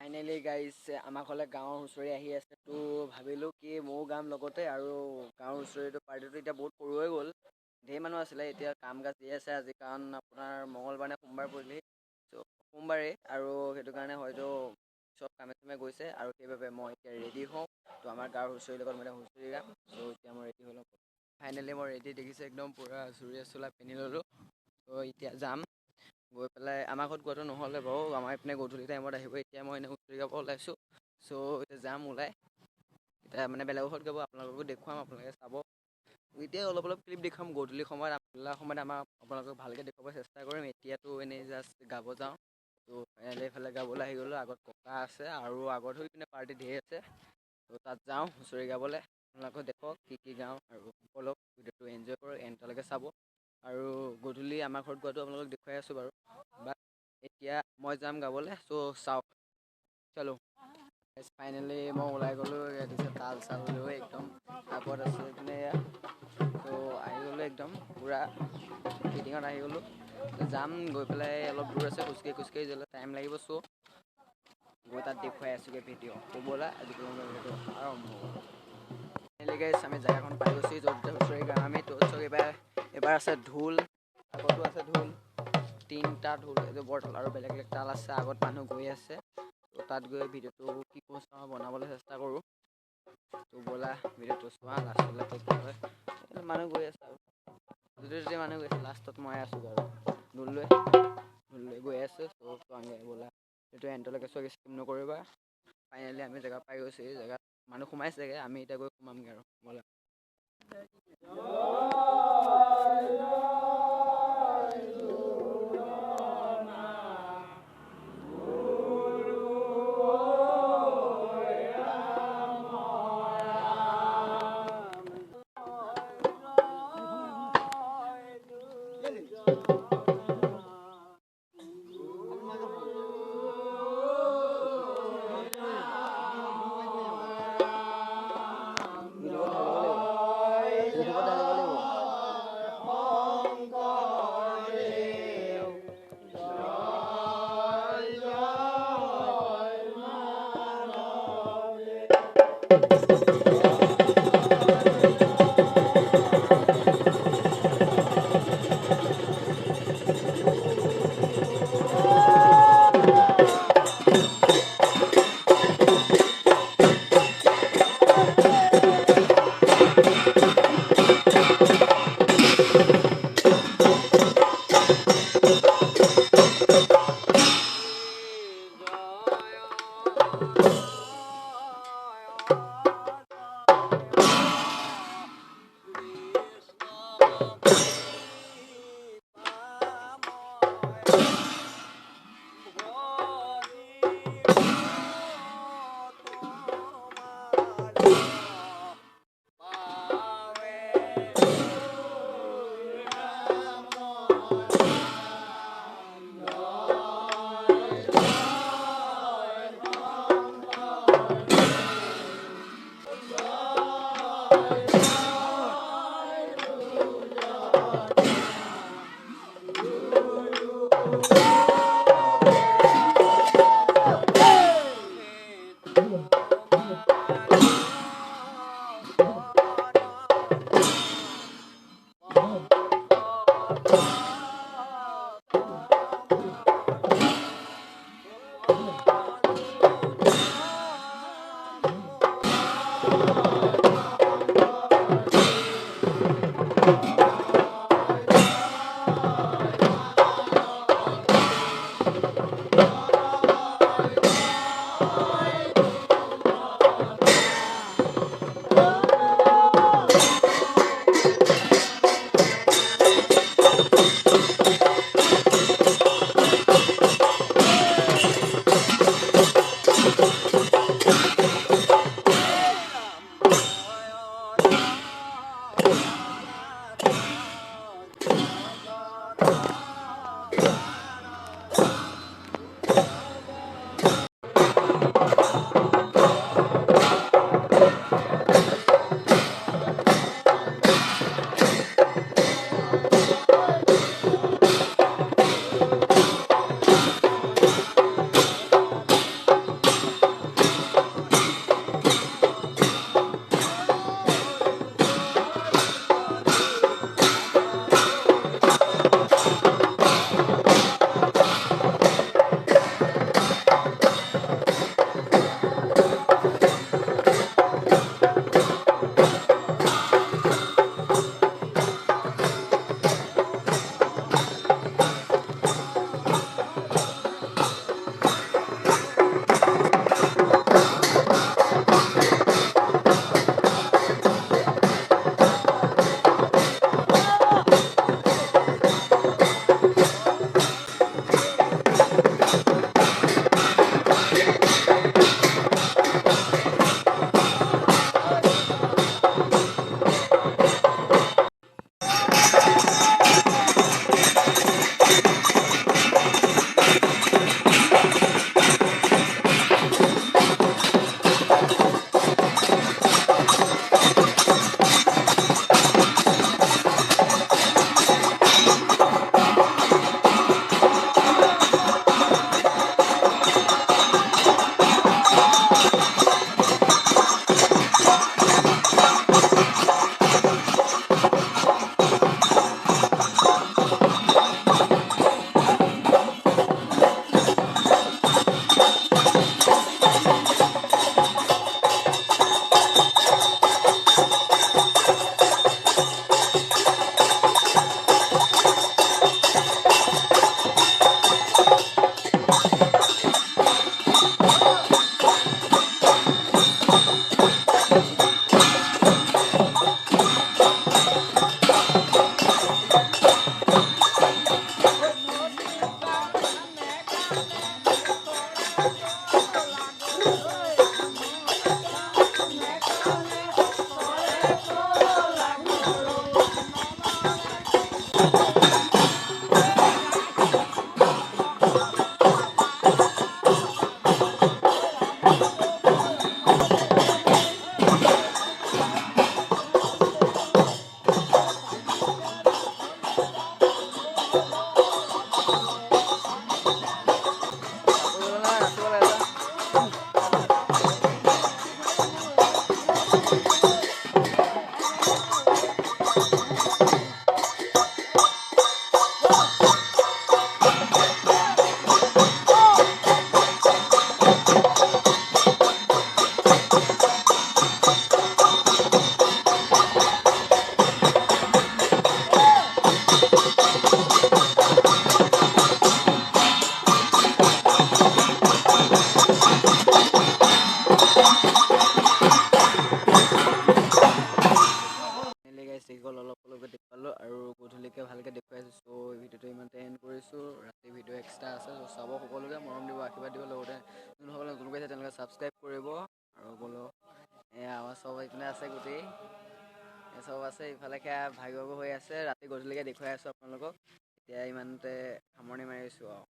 Finally guys আমাৰ ঘৰলৈ গাঁৱৰ হুঁচৰি আহি আছে তো ভাবিলোঁ কি ময়ো গাম লগতে আৰু গাঁৱৰ হুঁচৰিটো পাৰ্টিটো এতিয়া বহুত সৰু হৈ গ'ল ঢেৰ মানুহ আছিলে এতিয়া কাম কাজ দি আছে আজি কাৰণ আপোনাৰ মঙলবাৰ নে সোমবাৰ পৰিলেহি চ' সোমবাৰে আৰু সেইটো কাৰণে হয়তো চব কামে চামে গৈছে আৰু সেইবাবে মই এতিয়া ৰেডি হওঁ তো আমাৰ গাঁৱৰ হুঁচৰিৰ লগত মই হুঁচৰি গাম চ' এতিয়া মই ৰেডি হৈ ল'ম ফাইনেলি মই ৰেডি দেখিছোঁ একদম পূৰা চুৰিয়া চোলা পিন্ধি ল'লোঁ ত' এতিয়া যাম গৈ পেলাই আমাৰ ঘৰত গোৱাটো নহ'লে বাৰু আমাৰ এইপিনে গধূলি টাইমত আহিব এতিয়া মই এনেই হুঁচৰি গাব ওলাইছোঁ চ' এতিয়া যাম ওলাই এতিয়া মানে বেলেগৰ ঘৰত গাব আপোনালোককো দেখুৱাম আপোনালোকে চাব এতিয়া অলপ ক্লিপ দেখুৱাম গধূলি সময়ত সময়ত আপোনালোকক ভালকৈ দেখুৱাব চেষ্টা কৰিম এতিয়াতো এনেই জাষ্ট গাব যাওঁ তো এইফালে গাবলৈ আহি গ'লোঁ আগত ককা আছে আৰু আগত হৈ পিনে পাৰ্টি ধেৰ আছে ত' তাত যাওঁ হুঁচৰি গাবলৈ আপোনালোকক দেখুৱাওক কি গাওঁ আৰু সকলো ভিডিঅ'টো এনজয় কৰক এণ্ডলৈকে চাব আৰু গধূলি আমাৰ ঘৰত গোৱাটো আপোনালোকক দেখুৱাই আছোঁ বাৰু বাট এতিয়া মই যাম গাবলৈ চ' চাওক চলো ফাইনেলি মই ওলাই গ'লোঁ দিছে তাল চাল লৈ একদম আগত আছোঁ এইপিনে ত' আহি গ'লোঁ একদম পূৰা ফিটিঙত আহি গ'লোঁ যাম গৈ পেলাই অলপ দূৰ আছে খোজকাঢ়ি যাবলৈ টাইম লাগিব চ' গৈ তাত দেখুৱাই আছোঁগৈ ভিডিঅ' ক'বলা আজিকালি ভিডিঅ'টো আৰম্ভ এনেকৈ আমি জেগাখন পাই গৈছোঁ য'ত হুঁচৰি গাওঁ আমি ত'ত চব এইবাৰ আছে ঢোল আগতো আছে ঢোল 3টা ঢোল এইটো বৰতাল আৰু বেলেগ বেলেগ তাল আছে আগত মানুহ গৈ আছে ত' তাত গৈ ভিডিঅ'টো কি কৰোঁ চাওঁ বনাবলৈ চেষ্টা কৰোঁ ত' ব'লা ভিডিঅ'টো চোৱা লাষ্টলৈ কি হয় মানুহ গৈ আছে আৰু যদি মানুহ গৈ আছে লাষ্টত মই আছোঁ বাৰু ঢোল লৈ গৈ আছোঁ ত' চোৱাংগে ব'লা এইটো এণ্ডলৈকে চোৱা স্কিপ নকৰিবা ফাইনেলি আমি জেগা পাই গৈছোঁ এই জেগাত মানুহ সোমাইছেগৈ আমি এতিয়া গৈ সোমামগৈ আৰু ব'লা আপোনালোকক অলপ অলপকৈ দেখুৱালোঁ আৰু গধূলিকৈ ভালকৈ দেখুৱাইছোঁ। চ' এই ভিডিঅ'টো ইমানতে এণ্ড কৰিছোঁ। ৰাতি ভিডিঅ' এক্সট্ৰা আছে, চ' চাব সকলোকে মৰম দিব, আশীৰ্বাদ দিব। লগতে যোনসকলে নতুন কৰিছে তেওঁলোকে ছাবস্ক্ৰাইব কৰিব। আৰু বোলো এয়া আমাৰ চব এইপিনে আছে, গোটেই চব আছে ইফালে সেয়া ভাগৰ হৈ আছে। ৰাতি গধূলিকৈ দেখুৱাই আছোঁ আপোনালোকক। এতিয়া ইমানতে সামৰণি মাৰিছোঁ আৰু।